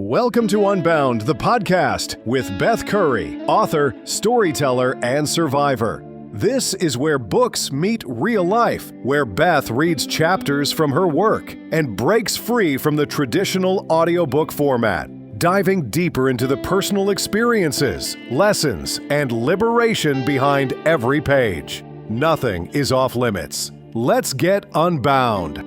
Welcome to Unbound, the podcast with Beth Curry, author, storyteller, and survivor. This is where books meet real life, where Beth reads chapters from her work and breaks free from the traditional audiobook format, diving deeper into the personal experiences, lessons, and liberation behind every page. Nothing is off limits. Let's get unbound.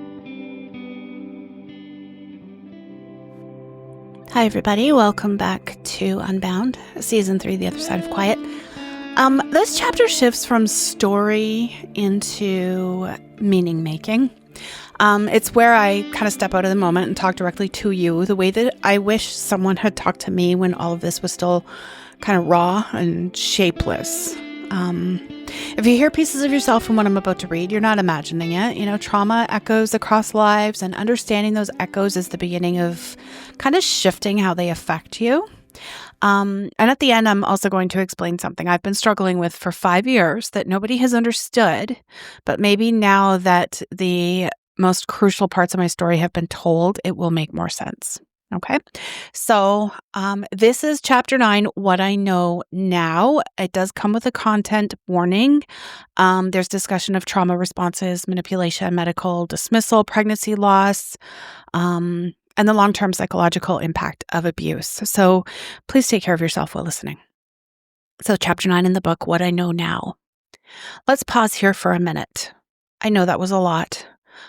Hi, everybody. Welcome back to Unbound, Season 3, The Other Side of Quiet. This chapter shifts from story into meaning making. It's where I kind of step out of the moment and talk directly to you, the way that I wish someone had talked to me when all of this was still kind of raw and shapeless. If you hear pieces of yourself in what I'm about to read, you're not imagining it. You know, trauma echoes across lives, and understanding those echoes is the beginning of kind of shifting how they affect you. And at the end, I'm also going to explain something I've been struggling with for 5 years that nobody has understood, but maybe now that the most crucial parts of my story have been told, it will make more sense. Okay, so this is Chapter 9, What I Know Now. It does come with a content warning. There's discussion of trauma responses, manipulation, medical dismissal, pregnancy loss, and the long-term psychological impact of abuse. So please take care of yourself while listening. So Chapter 9 in the book, What I Know Now. Let's pause here for a minute. I know that was a lot.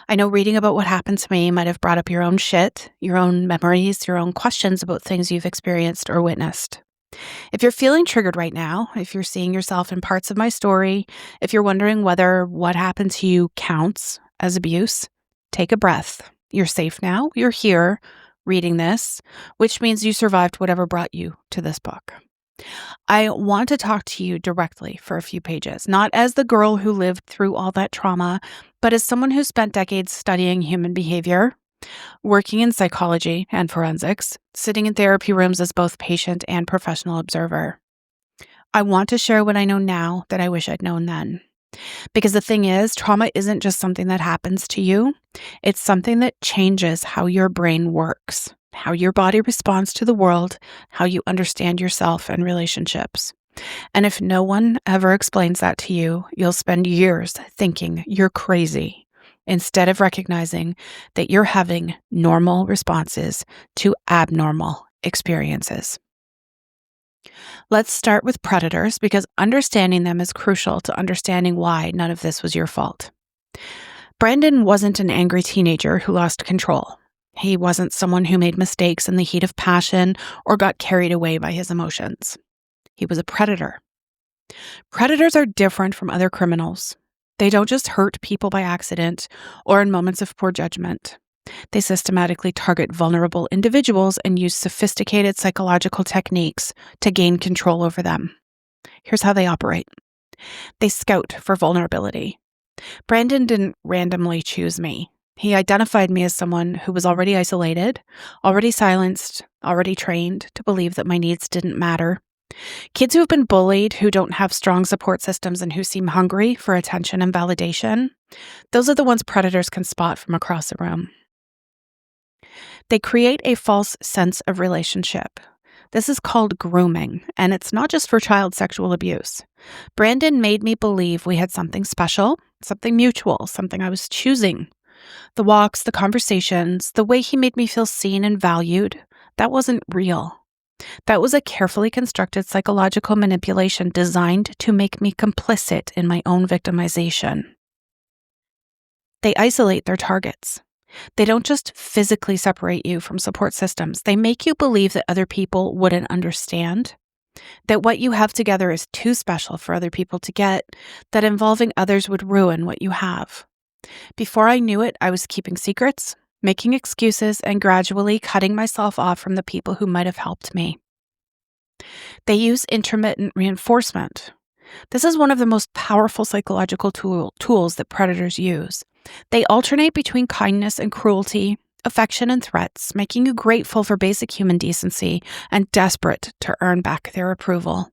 I know reading about what happened to me might have brought up your own shit, your own memories, your own questions about things you've experienced or witnessed. If you're feeling triggered right now, if you're seeing yourself in parts of my story, if you're wondering whether what happened to you counts as abuse, take a breath. You're safe now. You're here reading this, which means you survived whatever brought you to this book. I want to talk to you directly for a few pages, not as the girl who lived through all that trauma, but as someone who spent decades studying human behavior, working in psychology and forensics, sitting in therapy rooms as both patient and professional observer. I want to share what I know now that I wish I'd known then. Because the thing is, trauma isn't just something that happens to you. It's something that changes how your brain works, how your body responds to the world, how you understand yourself and relationships. And if no one ever explains that to you, you'll spend years thinking you're crazy instead of recognizing that you're having normal responses to abnormal experiences. Let's start with predators, because understanding them is crucial to understanding why none of this was your fault. Brandon wasn't an angry teenager who lost control. He wasn't someone who made mistakes in the heat of passion or got carried away by his emotions. He was a predator. Predators are different from other criminals. They don't just hurt people by accident or in moments of poor judgment. They systematically target vulnerable individuals and use sophisticated psychological techniques to gain control over them. Here's how they operate. They scout for vulnerability. Brandon didn't randomly choose me. He identified me as someone who was already isolated, already silenced, already trained to believe that my needs didn't matter. Kids who have been bullied, who don't have strong support systems, and who seem hungry for attention and validation, those are the ones predators can spot from across the room. They create a false sense of relationship. This is called grooming, and it's not just for child sexual abuse. Brandon made me believe we had something special, something mutual, something I was choosing. The walks, the conversations, the way he made me feel seen and valued, that wasn't real. That was a carefully constructed psychological manipulation designed to make me complicit in my own victimization. They isolate their targets. They don't just physically separate you from support systems. They make you believe that other people wouldn't understand, that what you have together is too special for other people to get, that involving others would ruin what you have. Before I knew it, I was keeping secrets, making excuses, and gradually cutting myself off from the people who might have helped me. They use intermittent reinforcement. This is one of the most powerful psychological tools that predators use. They alternate between kindness and cruelty, affection and threats, making you grateful for basic human decency and desperate to earn back their approval.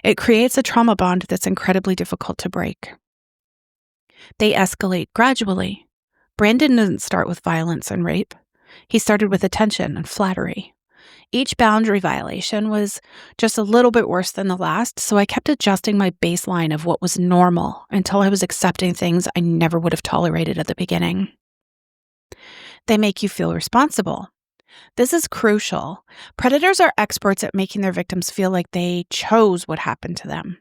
It creates a trauma bond that's incredibly difficult to break. They escalate gradually. Brandon didn't start with violence and rape. He started with attention and flattery. Each boundary violation was just a little bit worse than the last, so I kept adjusting my baseline of what was normal until I was accepting things I never would have tolerated at the beginning. They make you feel responsible. This is crucial. Predators are experts at making their victims feel like they chose what happened to them.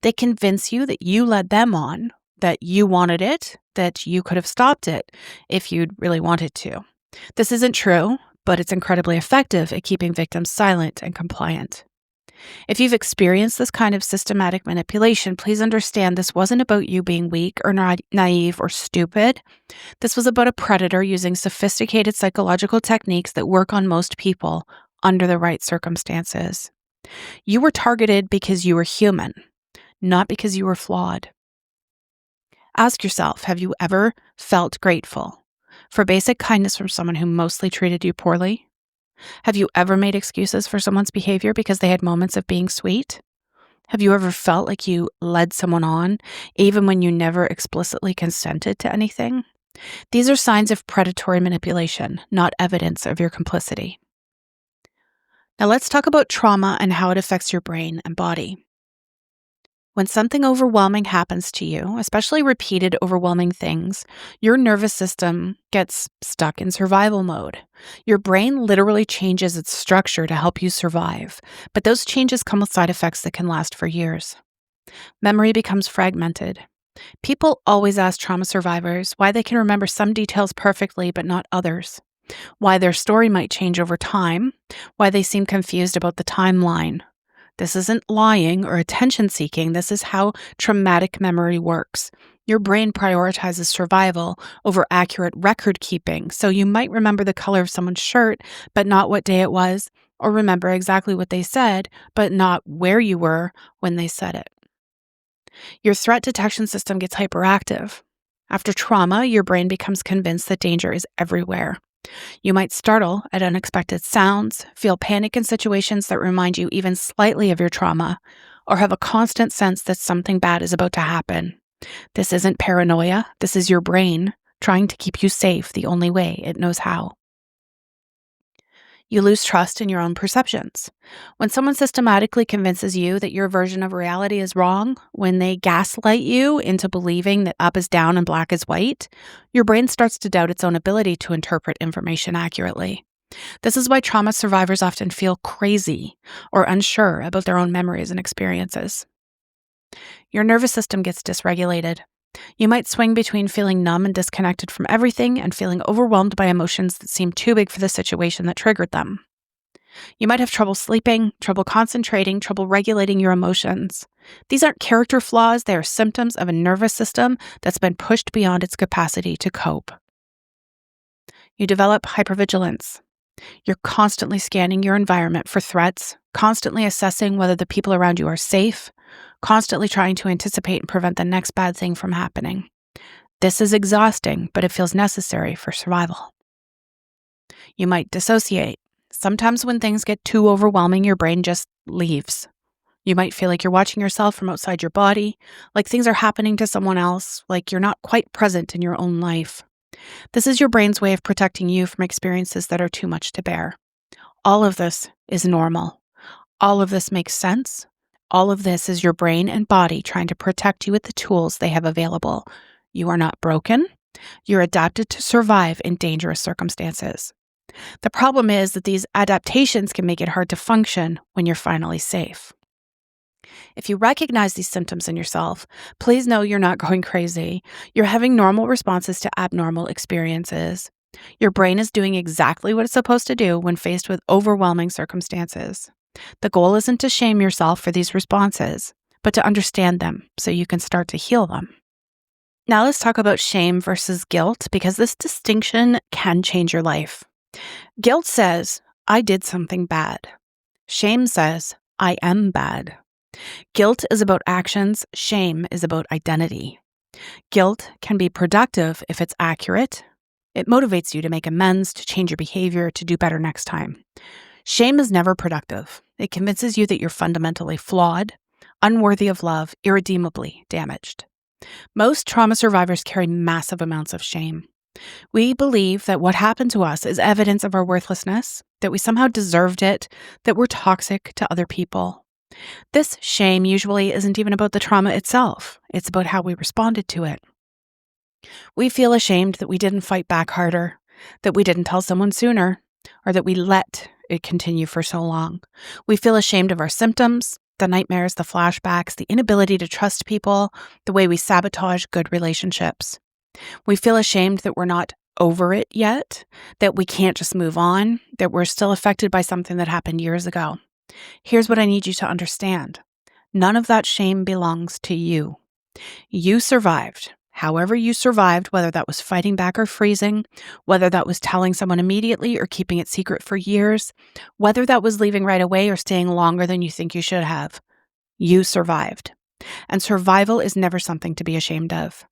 They convince you that you led them on, that you wanted it, that you could have stopped it if you'd really wanted to. This isn't true, but it's incredibly effective at keeping victims silent and compliant. If you've experienced this kind of systematic manipulation, please understand this wasn't about you being weak or naive or stupid. This was about a predator using sophisticated psychological techniques that work on most people under the right circumstances. You were targeted because you were human, not because you were flawed. Ask yourself, have you ever felt grateful for basic kindness from someone who mostly treated you poorly? Have you ever made excuses for someone's behavior because they had moments of being sweet? Have you ever felt like you led someone on, even when you never explicitly consented to anything? These are signs of predatory manipulation, not evidence of your complicity. Now let's talk about trauma and how it affects your brain and body. When something overwhelming happens to you, especially repeated overwhelming things, your nervous system gets stuck in survival mode. Your brain literally changes its structure to help you survive, but those changes come with side effects that can last for years. Memory becomes fragmented. People always ask trauma survivors why they can remember some details perfectly but not others, why their story might change over time, why they seem confused about the timeline. This isn't lying or attention-seeking. This is how traumatic memory works. Your brain prioritizes survival over accurate record-keeping, so you might remember the color of someone's shirt, but not what day it was, or remember exactly what they said, but not where you were when they said it. Your threat detection system gets hyperactive. After trauma, your brain becomes convinced that danger is everywhere. You might startle at unexpected sounds, feel panic in situations that remind you even slightly of your trauma, or have a constant sense that something bad is about to happen. This isn't paranoia. This is your brain trying to keep you safe the only way it knows how. You lose trust in your own perceptions. When someone systematically convinces you that your version of reality is wrong, when they gaslight you into believing that up is down and black is white, your brain starts to doubt its own ability to interpret information accurately. This is why trauma survivors often feel crazy or unsure about their own memories and experiences. Your nervous system gets dysregulated. You might swing between feeling numb and disconnected from everything and feeling overwhelmed by emotions that seem too big for the situation that triggered them. You might have trouble sleeping, trouble concentrating, trouble regulating your emotions. These aren't character flaws, they are symptoms of a nervous system that's been pushed beyond its capacity to cope. You develop hypervigilance. You're constantly scanning your environment for threats, constantly assessing whether the people around you are safe, constantly trying to anticipate and prevent the next bad thing from happening. This is exhausting, but it feels necessary for survival. You might dissociate. Sometimes when things get too overwhelming, your brain just leaves. You might feel like you're watching yourself from outside your body, like things are happening to someone else, like you're not quite present in your own life. This is your brain's way of protecting you from experiences that are too much to bear. All of this is normal. All of this makes sense. All of this is your brain and body trying to protect you with the tools they have available. You are not broken. You're adapted to survive in dangerous circumstances. The problem is that these adaptations can make it hard to function when you're finally safe. If you recognize these symptoms in yourself, please know you're not going crazy. You're having normal responses to abnormal experiences. Your brain is doing exactly what it's supposed to do when faced with overwhelming circumstances. The goal isn't to shame yourself for these responses, but to understand them so you can start to heal them. Now let's talk about shame versus guilt, because this distinction can change your life. Guilt says, I did something bad. Shame says, I am bad. Guilt is about actions. Shame is about identity. Guilt can be productive if it's accurate. It motivates you to make amends, to change your behavior, to do better next time. Shame is never productive. It convinces you that you're fundamentally flawed, unworthy of love, irredeemably damaged. Most trauma survivors carry massive amounts of shame. We believe that what happened to us is evidence of our worthlessness, that we somehow deserved it, that we're toxic to other people. This shame usually isn't even about the trauma itself. It's about how we responded to it. We feel ashamed that we didn't fight back harder, that we didn't tell someone sooner, or that we let it continue for so long. We feel ashamed of our symptoms, the nightmares, the flashbacks, the inability to trust people, the way we sabotage good relationships. We feel ashamed that we're not over it yet, that we can't just move on, that we're still affected by something that happened years ago. Here's what I need you to understand. None of that shame belongs to you. You survived. However you survived, whether that was fighting back or freezing, whether that was telling someone immediately or keeping it secret for years, whether that was leaving right away or staying longer than you think you should have, you survived. And survival is never something to be ashamed of.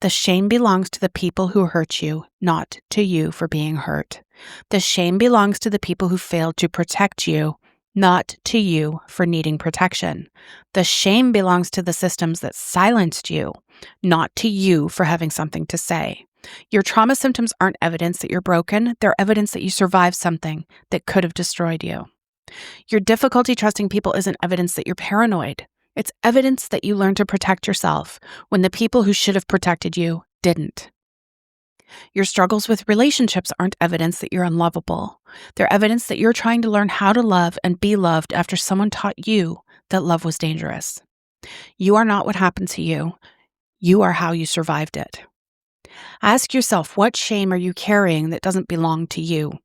The shame belongs to the people who hurt you, not to you for being hurt. The shame belongs to the people who failed to protect you, not to you for needing protection. The shame belongs to the systems that silenced you, not to you for having something to say. Your trauma symptoms aren't evidence that you're broken. They're evidence that you survived something that could have destroyed you. Your difficulty trusting people isn't evidence that you're paranoid. It's evidence that you learned to protect yourself when the people who should have protected you didn't. Your struggles with relationships aren't evidence that you're unlovable. They're evidence that you're trying to learn how to love and be loved after someone taught you that love was dangerous. You are not what happened to you. You are how you survived it. Ask yourself, what shame are you carrying that doesn't belong to you?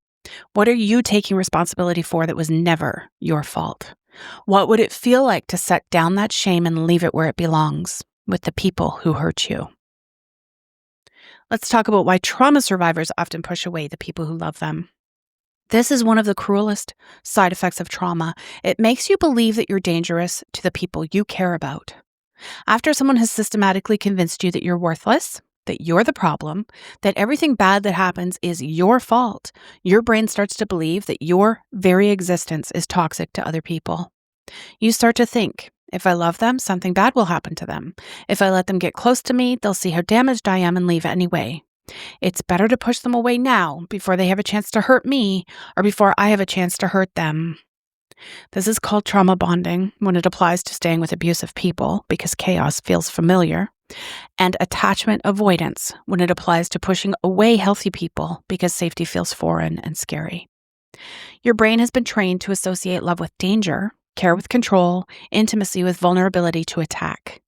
What are you taking responsibility for that was never your fault? What would it feel like to set down that shame and leave it where it belongs, with the people who hurt you? Let's talk about why trauma survivors often push away the people who love them. This is one of the cruelest side effects of trauma. It makes you believe that you're dangerous to the people you care about. After someone has systematically convinced you that you're worthless, that you're the problem, that everything bad that happens is your fault, your brain starts to believe that your very existence is toxic to other people. You start to think, if I love them, something bad will happen to them. If I let them get close to me, they'll see how damaged I am and leave anyway. It's better to push them away now before they have a chance to hurt me or before I have a chance to hurt them. This is called trauma bonding when it applies to staying with abusive people because chaos feels familiar, and attachment avoidance when it applies to pushing away healthy people because safety feels foreign and scary. Your brain has been trained to associate love with danger, care with control, intimacy with vulnerability to attack.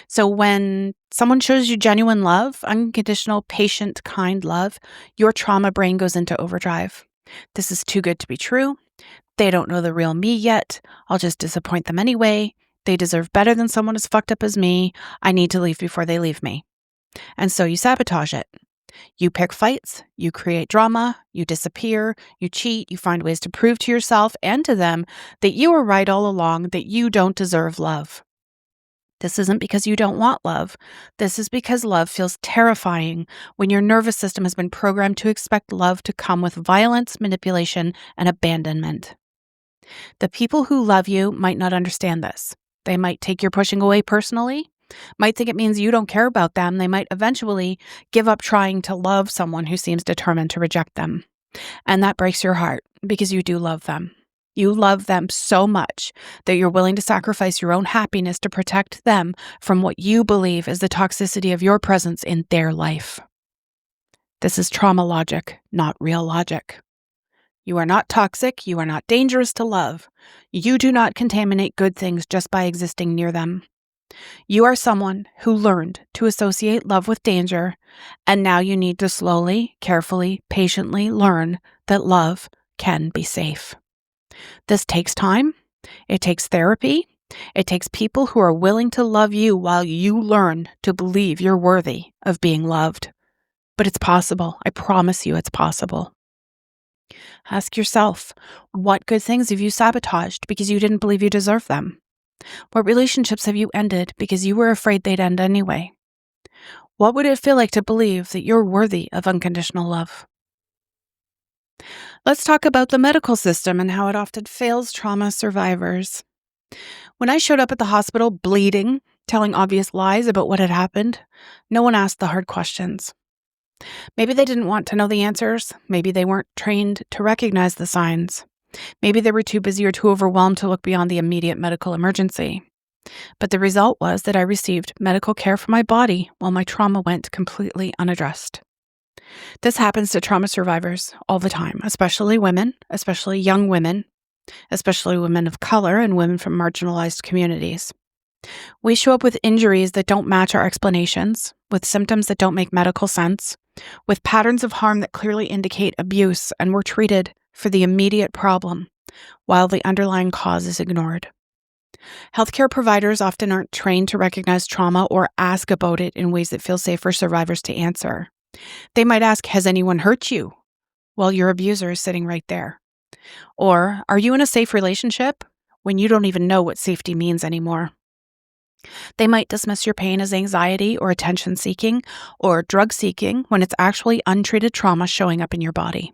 So when someone shows you genuine love, unconditional, patient, kind love, your trauma brain goes into overdrive. This is too good to be true. They don't know the real me yet. I'll just disappoint them anyway. They deserve better than someone as fucked up as me. I need to leave before they leave me. And so you sabotage it. You pick fights, you create drama, you disappear, you cheat, you find ways to prove to yourself and to them that you were right all along, that you don't deserve love. This isn't because you don't want love. This is because love feels terrifying when your nervous system has been programmed to expect love to come with violence, manipulation, and abandonment. The people who love you might not understand this. They might take your pushing away personally, might think it means you don't care about them. They might eventually give up trying to love someone who seems determined to reject them. And that breaks your heart because you do love them. You love them so much that you're willing to sacrifice your own happiness to protect them from what you believe is the toxicity of your presence in their life. This is trauma logic, not real logic. You are not toxic. You are not dangerous to love. You do not contaminate good things just by existing near them. You are someone who learned to associate love with danger, and now you need to slowly, carefully, patiently learn that love can be safe. This takes time. It takes therapy. It takes people who are willing to love you while you learn to believe you're worthy of being loved. But it's possible. I promise you it's possible. Ask yourself, what good things have you sabotaged because you didn't believe you deserved them? What relationships have you ended because you were afraid they'd end anyway? What would it feel like to believe that you're worthy of unconditional love? Let's talk about the medical system and how it often fails trauma survivors. When I showed up at the hospital bleeding, telling obvious lies about what had happened, no one asked the hard questions. Maybe they didn't want to know the answers. Maybe they weren't trained to recognize the signs. Maybe they were too busy or too overwhelmed to look beyond the immediate medical emergency. But the result was that I received medical care for my body while my trauma went completely unaddressed. This happens to trauma survivors all the time, especially women, especially young women, especially women of color and women from marginalized communities. We show up with injuries that don't match our explanations, with symptoms that don't make medical sense, with patterns of harm that clearly indicate abuse, and we're treated for the immediate problem while the underlying cause is ignored. Healthcare providers often aren't trained to recognize trauma or ask about it in ways that feel safe for survivors to answer. They might ask, "Has anyone hurt you?" While your abuser is sitting right there. Or, "Are you in a safe relationship?" when you don't even know what safety means anymore. They might dismiss your pain as anxiety or attention seeking or drug seeking when it's actually untreated trauma showing up in your body.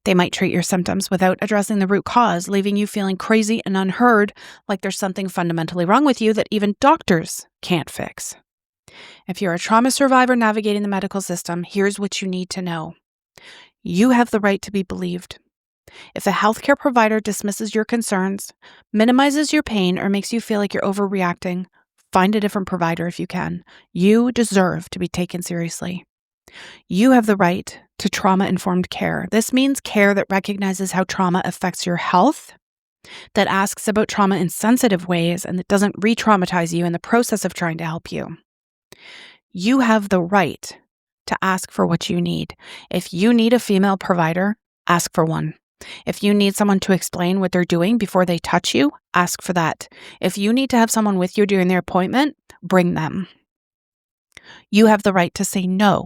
They might treat your symptoms without addressing the root cause, leaving you feeling crazy and unheard, like there's something fundamentally wrong with you that even doctors can't fix. If you're a trauma survivor navigating the medical system, here's what you need to know. You have the right to be believed. If a healthcare provider dismisses your concerns, minimizes your pain, or makes you feel like you're overreacting, find a different provider if you can. You deserve to be taken seriously. You have the right to trauma-informed care. This means care that recognizes how trauma affects your health, that asks about trauma in sensitive ways, and that doesn't re-traumatize you in the process of trying to help you. You have the right to ask for what you need. If you need a female provider, ask for one. If you need someone to explain what they're doing before they touch you, ask for that. If you need to have someone with you during their appointment, bring them. You have the right to say no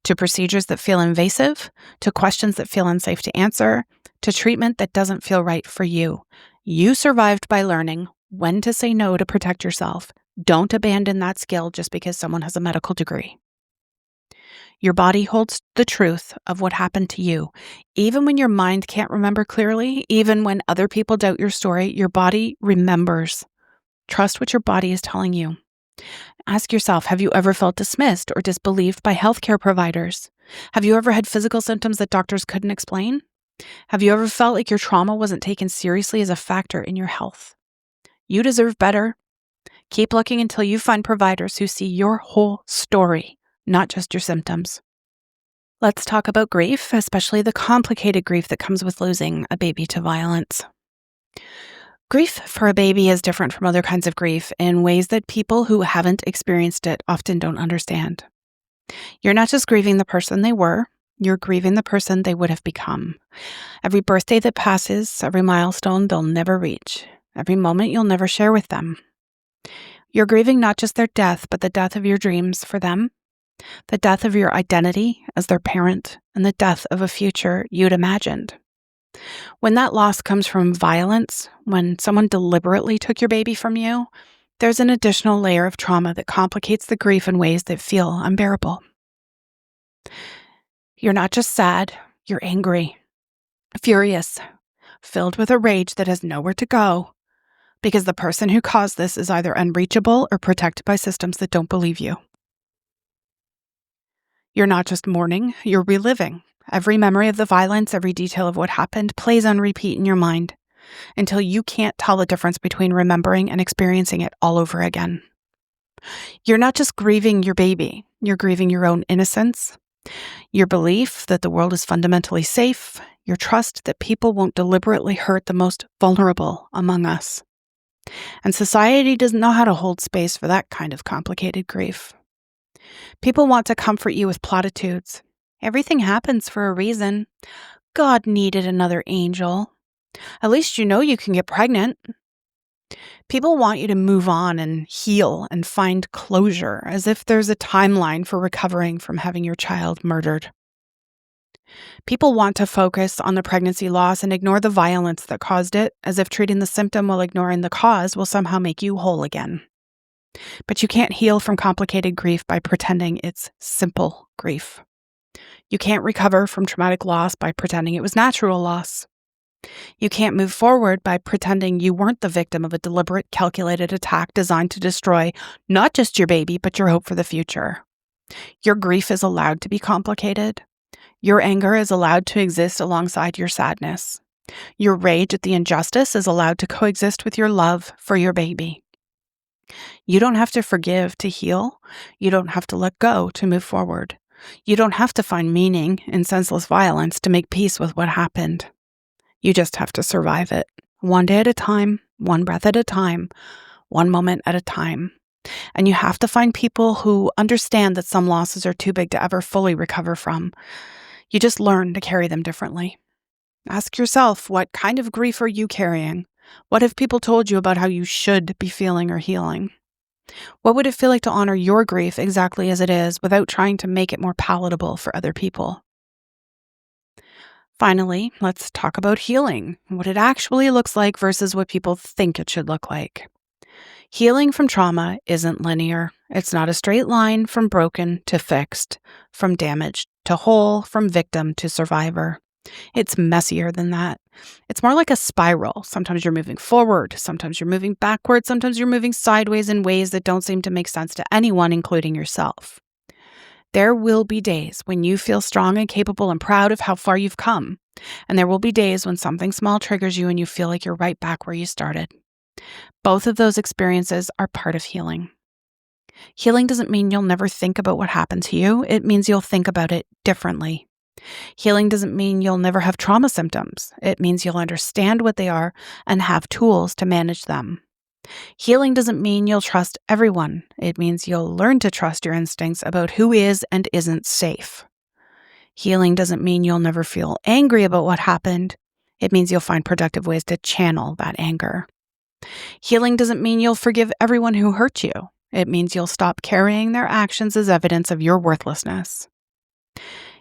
to procedures that feel invasive, to questions that feel unsafe to answer, to treatment that doesn't feel right for you. You survived by learning when to say no to protect yourself. Don't abandon that skill just because someone has a medical degree. Your body holds the truth of what happened to you. Even when your mind can't remember clearly, even when other people doubt your story, your body remembers. Trust what your body is telling you. Ask yourself, have you ever felt dismissed or disbelieved by healthcare providers? Have you ever had physical symptoms that doctors couldn't explain? Have you ever felt like your trauma wasn't taken seriously as a factor in your health? You deserve better. Keep looking until you find providers who see your whole story, not just your symptoms. Let's talk about grief, especially the complicated grief that comes with losing a baby to violence. Grief for a baby is different from other kinds of grief in ways that people who haven't experienced it often don't understand. You're not just grieving the person they were, you're grieving the person they would have become. Every birthday that passes, every milestone they'll never reach, every moment you'll never share with them. You're grieving not just their death, but the death of your dreams for them, the death of your identity as their parent, and the death of a future you'd imagined. When that loss comes from violence, when someone deliberately took your baby from you, there's an additional layer of trauma that complicates the grief in ways that feel unbearable. You're not just sad, you're angry, furious, filled with a rage that has nowhere to go, because the person who caused this is either unreachable or protected by systems that don't believe you. You're not just mourning, you're reliving. Every memory of the violence, every detail of what happened plays on repeat in your mind until you can't tell the difference between remembering and experiencing it all over again. You're not just grieving your baby, you're grieving your own innocence, your belief that the world is fundamentally safe, your trust that people won't deliberately hurt the most vulnerable among us. And society doesn't know how to hold space for that kind of complicated grief. People want to comfort you with platitudes. Everything happens for a reason. God needed another angel. At least you know you can get pregnant. People want you to move on and heal and find closure, as if there's a timeline for recovering from having your child murdered. People want to focus on the pregnancy loss and ignore the violence that caused it, as if treating the symptom while ignoring the cause will somehow make you whole again. But you can't heal from complicated grief by pretending it's simple grief. You can't recover from traumatic loss by pretending it was natural loss. You can't move forward by pretending you weren't the victim of a deliberate, calculated attack designed to destroy not just your baby, but your hope for the future. Your grief is allowed to be complicated. Your anger is allowed to exist alongside your sadness. Your rage at the injustice is allowed to coexist with your love for your baby. You don't have to forgive to heal. You don't have to let go to move forward. You don't have to find meaning in senseless violence to make peace with what happened. You just have to survive it, one day at a time, one breath at a time, one moment at a time. And you have to find people who understand that some losses are too big to ever fully recover from. You just learn to carry them differently. Ask yourself, what kind of grief are you carrying? What have people told you about how you should be feeling or healing? What would it feel like to honor your grief exactly as it is without trying to make it more palatable for other people? Finally, let's talk about healing, what it actually looks like versus what people think it should look like. Healing from trauma isn't linear. It's not a straight line from broken to fixed, from damaged to whole, from victim to survivor. It's messier than that. It's more like a spiral. Sometimes you're moving forward, sometimes you're moving backward, sometimes you're moving sideways in ways that don't seem to make sense to anyone, including yourself. There will be days when you feel strong and capable and proud of how far you've come. And there will be days when something small triggers you and you feel like you're right back where you started. Both of those experiences are part of healing. Healing doesn't mean you'll never think about what happened to you. It means you'll think about it differently. Healing doesn't mean you'll never have trauma symptoms. It means you'll understand what they are and have tools to manage them. Healing doesn't mean you'll trust everyone. It means you'll learn to trust your instincts about who is and isn't safe. Healing doesn't mean you'll never feel angry about what happened. It means you'll find productive ways to channel that anger. Healing doesn't mean you'll forgive everyone who hurt you. It means you'll stop carrying their actions as evidence of your worthlessness.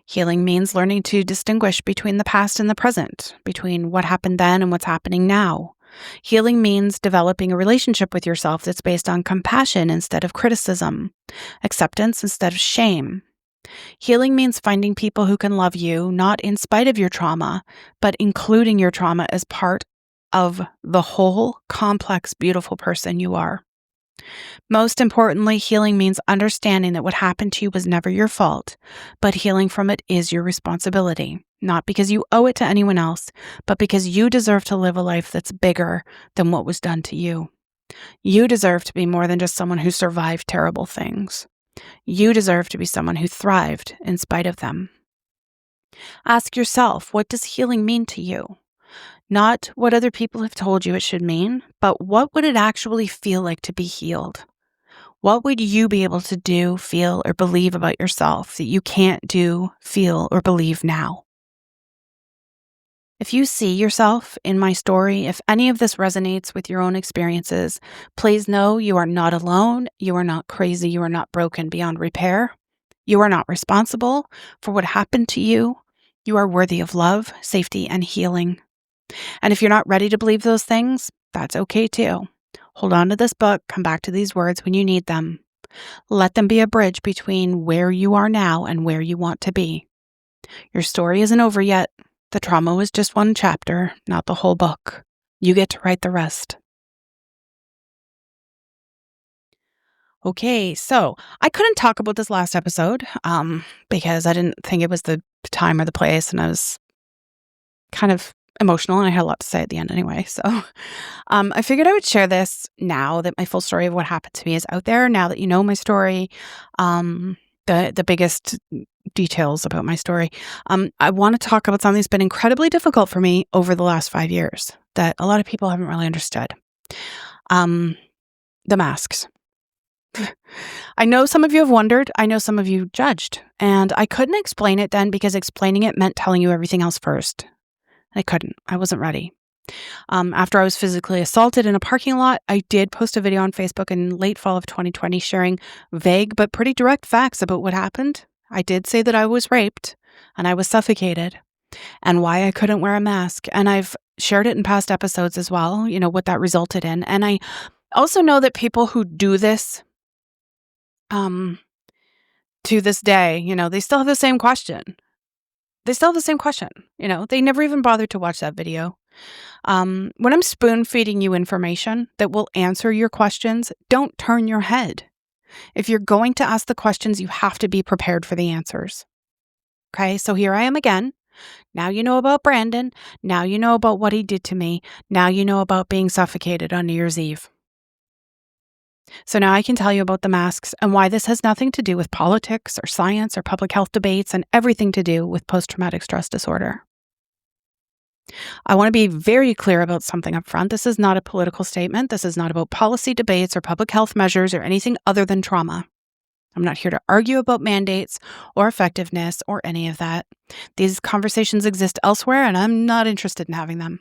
Healing means learning to distinguish between the past and the present, between what happened then and what's happening now. Healing means developing a relationship with yourself that's based on compassion instead of criticism, acceptance instead of shame. Healing means finding people who can love you, not in spite of your trauma, but including your trauma as part of the whole, complex, beautiful person you are. Most importantly, healing means understanding that what happened to you was never your fault, but healing from it is your responsibility, not because you owe it to anyone else, but because you deserve to live a life that's bigger than what was done to you. You deserve to be more than just someone who survived terrible things. You deserve to be someone who thrived in spite of them. Ask yourself, what does healing mean to you? Not what other people have told you it should mean, but what would it actually feel like to be healed? What would you be able to do, feel, or believe about yourself that you can't do, feel, or believe now? If you see yourself in my story, if any of this resonates with your own experiences, please know you are not alone, you are not crazy, you are not broken beyond repair. You are not responsible for what happened to you. You are worthy of love, safety, and healing. And if you're not ready to believe those things, that's okay too. Hold on to this book, come back to these words when you need them. Let them be a bridge between where you are now and where you want to be. Your story isn't over yet. The trauma was just one chapter, not the whole book. You get to write the rest. Okay, so I couldn't talk about this last episode because I didn't think it was the time or the place, and I was kind of emotional, and I had a lot to say at the end anyway. So I figured I would share this now that my full story of what happened to me is out there, now that you know my story, the biggest details about my story. I want to talk about something that's been incredibly difficult for me over the last 5 years that a lot of people haven't really understood. The masks. I know some of you have wondered. I know some of you judged. And I couldn't explain it then because explaining it meant telling you everything else first. I couldn't. I wasn't ready. After I was physically assaulted in a parking lot, I did post a video on Facebook in late fall of 2020 sharing vague but pretty direct facts about what happened. I did say that I was raped and I was suffocated and why I couldn't wear a mask. And I've shared it in past episodes as well, you know, what that resulted in. And I also know that people who do this, to this day, you know, they still have the same question. You know, they never even bothered to watch that video. When I'm spoon feeding you information that will answer your questions, don't turn your head. If you're going to ask the questions, you have to be prepared for the answers. Okay, so here I am again. Now you know about Brandon. Now you know about what he did to me. Now you know about being suffocated on New Year's Eve. So now I can tell you about the masks and why this has nothing to do with politics or science or public health debates and everything to do with post-traumatic stress disorder. I want to be very clear about something up front. This is not a political statement. This is not about policy debates or public health measures or anything other than trauma. I'm not here to argue about mandates or effectiveness or any of that. These conversations exist elsewhere, and I'm not interested in having them.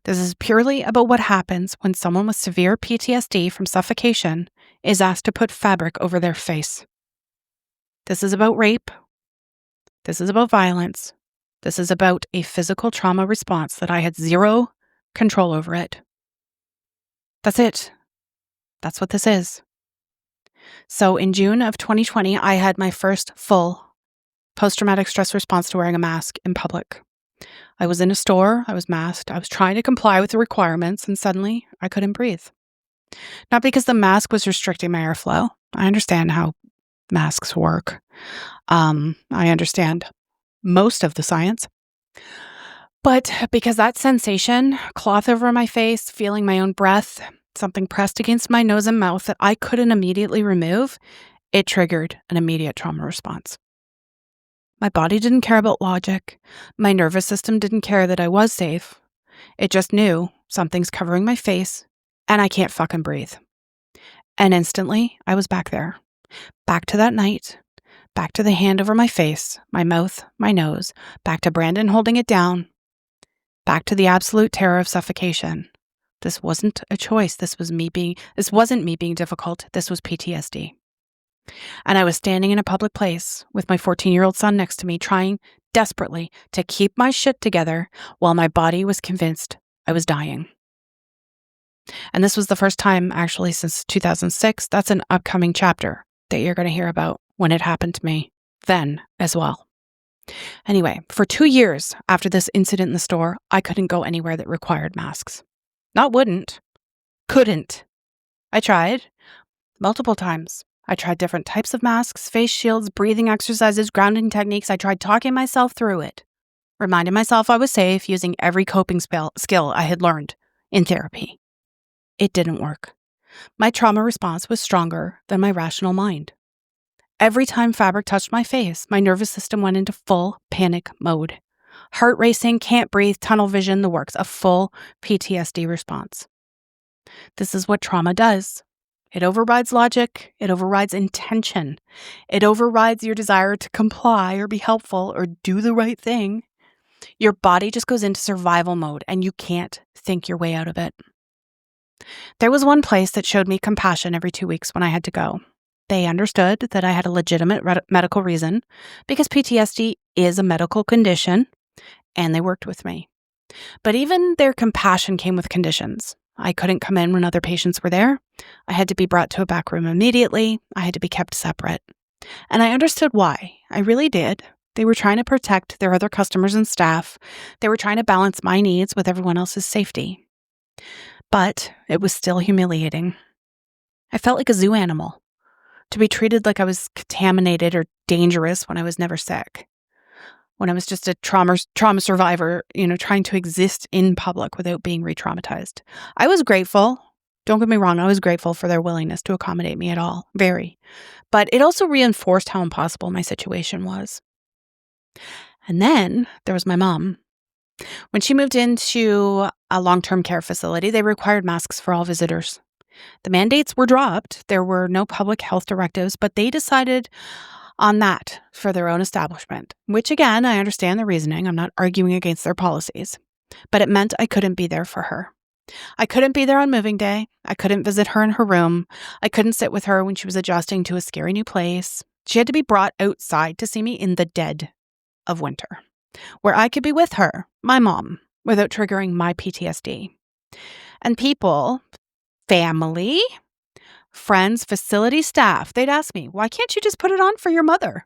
This is purely about what happens when someone with severe PTSD from suffocation is asked to put fabric over their face. This is about rape. This is about violence. This is about a physical trauma response that I had zero control over it. That's it. That's what this is. So in June of 2020, I had my first full post-traumatic stress response to wearing a mask in public. I was in a store, I was masked, I was trying to comply with the requirements, and suddenly I couldn't breathe. Not because the mask was restricting my airflow. I understand how masks work. I understand most of the science. But because that sensation, cloth over my face, feeling my own breath, something pressed against my nose and mouth that I couldn't immediately remove, it triggered an immediate trauma response. My body didn't care about logic. My nervous system didn't care that I was safe. It just knew something's covering my face and I can't fucking breathe. And instantly, I was back there. Back to that night. Back to the hand over my face, my mouth, my nose. Back to Brandon holding it down. Back to the absolute terror of suffocation. This wasn't a choice. This wasn't me being difficult. This was PTSD. And I was standing in a public place with my 14-year-old son next to me, trying desperately to keep my shit together while my body was convinced I was dying. And this was the first time, actually, since 2006. That's an upcoming chapter that you're going to hear about when it happened to me then as well. Anyway, for 2 years after this incident in the store, I couldn't go anywhere that required masks. Not wouldn't. Couldn't. I tried multiple times. I tried different types of masks, face shields, breathing exercises, grounding techniques. I tried talking myself through it, reminding myself I was safe using every coping skill I had learned in therapy. It didn't work. My trauma response was stronger than my rational mind. Every time fabric touched my face, my nervous system went into full panic mode. Heart racing, can't breathe, tunnel vision, the works, a full PTSD response. This is what trauma does. It overrides logic. It overrides intention. It overrides your desire to comply or be helpful or do the right thing. Your body just goes into survival mode and you can't think your way out of it. There was one place that showed me compassion every 2 weeks when I had to go. They understood that I had a legitimate medical reason because PTSD is a medical condition, and they worked with me. But even their compassion came with conditions. I couldn't come in when other patients were there. I had to be brought to a back room immediately. I had to be kept separate. And I understood why. I really did. They were trying to protect their other customers and staff. They were trying to balance my needs with everyone else's safety. But it was still humiliating. I felt like a zoo animal, to be treated like I was contaminated or dangerous when I was never sick. When I was just a trauma survivor, trying to exist in public without being re-traumatized. I was grateful. Don't get me wrong. I was grateful for their willingness to accommodate me at all. Very. But it also reinforced how impossible my situation was. And then there was my mom. When she moved into a long-term care facility, they required masks for all visitors. The mandates were dropped. There were no public health directives, but they decided on that for their own establishment, which again, I understand the reasoning. I'm not arguing against their policies, but it meant I couldn't be there for her. I couldn't be there on moving day. I couldn't visit her in her room. I couldn't sit with her when she was adjusting to a scary new place. She had to be brought outside to see me in the dead of winter, where I could be with her, my mom, without triggering my PTSD. And people, family, friends, facility staff, they'd ask me, why can't you just put it on for your mother?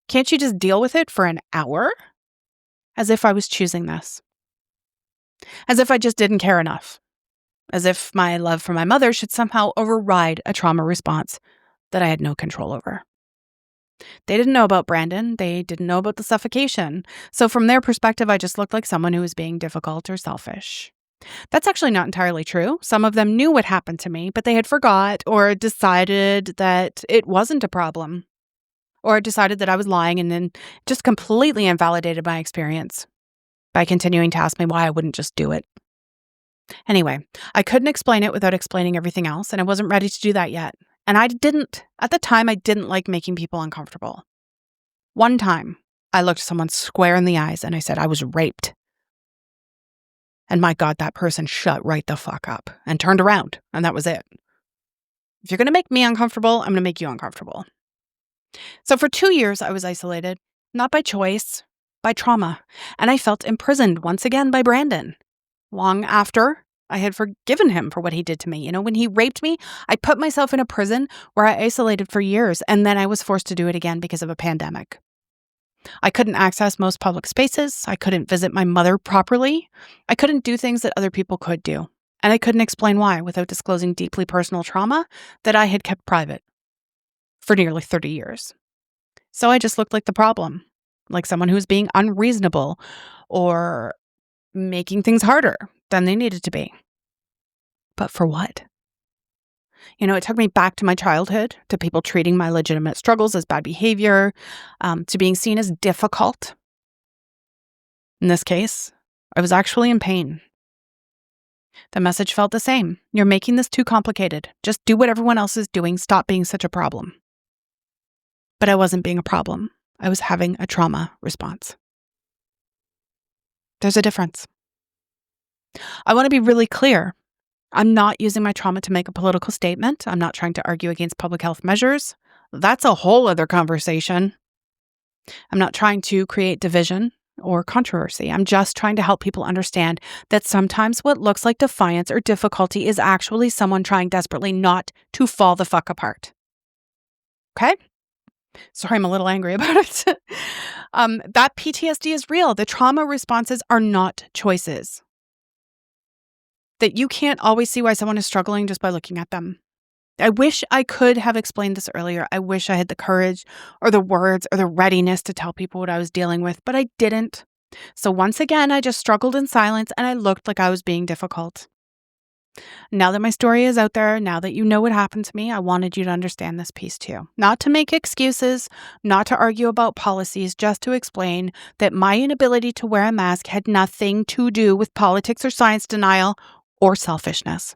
Can't you just deal with it for an hour? As if I was choosing this. As if I just didn't care enough. As if my love for my mother should somehow override a trauma response that I had no control over. They didn't know about Brandon. They didn't know about the suffocation. So from their perspective, I just looked like someone who was being difficult or selfish. That's actually not entirely true. Some of them knew what happened to me, but they had forgot or decided that it wasn't a problem, or decided that I was lying, and then just completely invalidated my experience by continuing to ask me why I wouldn't just do it. Anyway, I couldn't explain it without explaining everything else, and I wasn't ready to do that yet. And at the time, I didn't like making people uncomfortable. One time, I looked someone square in the eyes and I said I was raped. And my God, that person shut right the fuck up and turned around, and that was it. If you're going to make me uncomfortable, I'm going to make you uncomfortable. So for 2 years, I was isolated, not by choice, by trauma. And I felt imprisoned once again by Brandon. Long after I had forgiven him for what he did to me. When he raped me, I put myself in a prison where I isolated for years, and then I was forced to do it again because of a pandemic. I couldn't access most public spaces. I couldn't visit my mother properly. I couldn't do things that other people could do. And I couldn't explain why without disclosing deeply personal trauma that I had kept private for nearly 30 years. So I just looked like the problem, like someone who was being unreasonable or making things harder than they needed to be. But for what? It took me back to my childhood, to people treating my legitimate struggles as bad behavior, to being seen as difficult. In this case, I was actually in pain. The message felt the same. You're making this too complicated. Just do what everyone else is doing. Stop being such a problem. But I wasn't being a problem. I was having a trauma response. There's a difference. I want to be really clear. I'm not using my trauma to make a political statement. I'm not trying to argue against public health measures. That's a whole other conversation. I'm not trying to create division or controversy. I'm just trying to help people understand that sometimes what looks like defiance or difficulty is actually someone trying desperately not to fall the fuck apart. Okay? Sorry, I'm a little angry about it. That PTSD is real. The trauma responses are not choices. That you can't always see why someone is struggling just by looking at them. I wish I could have explained this earlier. I wish I had the courage or the words or the readiness to tell people what I was dealing with, but I didn't. So once again, I just struggled in silence and I looked like I was being difficult. Now that my story is out there, now that you know what happened to me, I wanted you to understand this piece too. Not to make excuses, not to argue about policies, just to explain that my inability to wear a mask had nothing to do with politics or science denial or selfishness.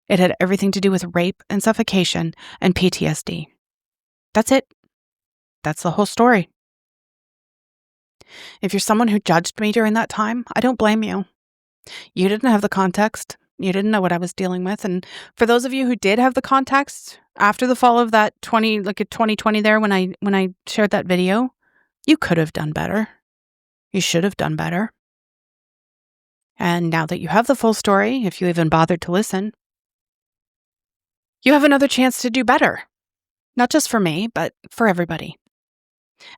It had everything to do with rape and suffocation and PTSD. That's it. That's the whole story. If you're someone who judged me during that time, I don't blame you. You didn't have the context. You didn't know what I was dealing with. And for those of you who did have the context, after the fall of that 2020 there, when I shared that video, you could have done better. You should have done better. And now that you have the full story, if you even bothered to listen, you have another chance to do better. Not just for me, but for everybody.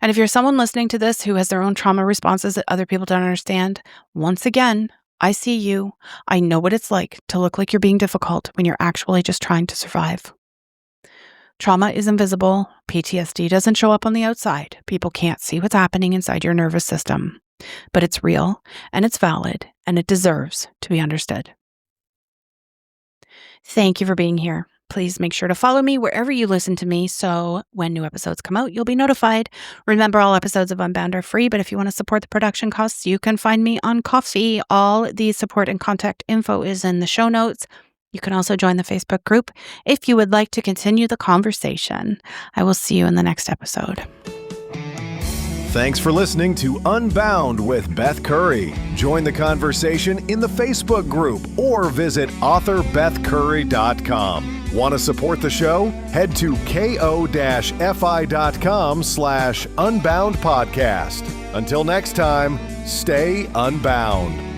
And if you're someone listening to this who has their own trauma responses that other people don't understand, once again, I see you. I know what it's like to look like you're being difficult when you're actually just trying to survive. Trauma is invisible. PTSD doesn't show up on the outside. People can't see what's happening inside your nervous system. But it's real, and it's valid, and it deserves to be understood. Thank you for being here. Please make sure to follow me wherever you listen to me so when new episodes come out, you'll be notified. Remember, all episodes of Unbound are free, but if you want to support the production costs, you can find me on Ko-fi. All the support and contact info is in the show notes. You can also join the Facebook group if you would like to continue the conversation. I will see you in the next episode. Thanks for listening to Unbound with Beth Curry. Join the conversation in the Facebook group or visit author.bethcurry.com. Want to support the show? Head to ko-fi.com/unbound podcast. Until next time, stay unbound.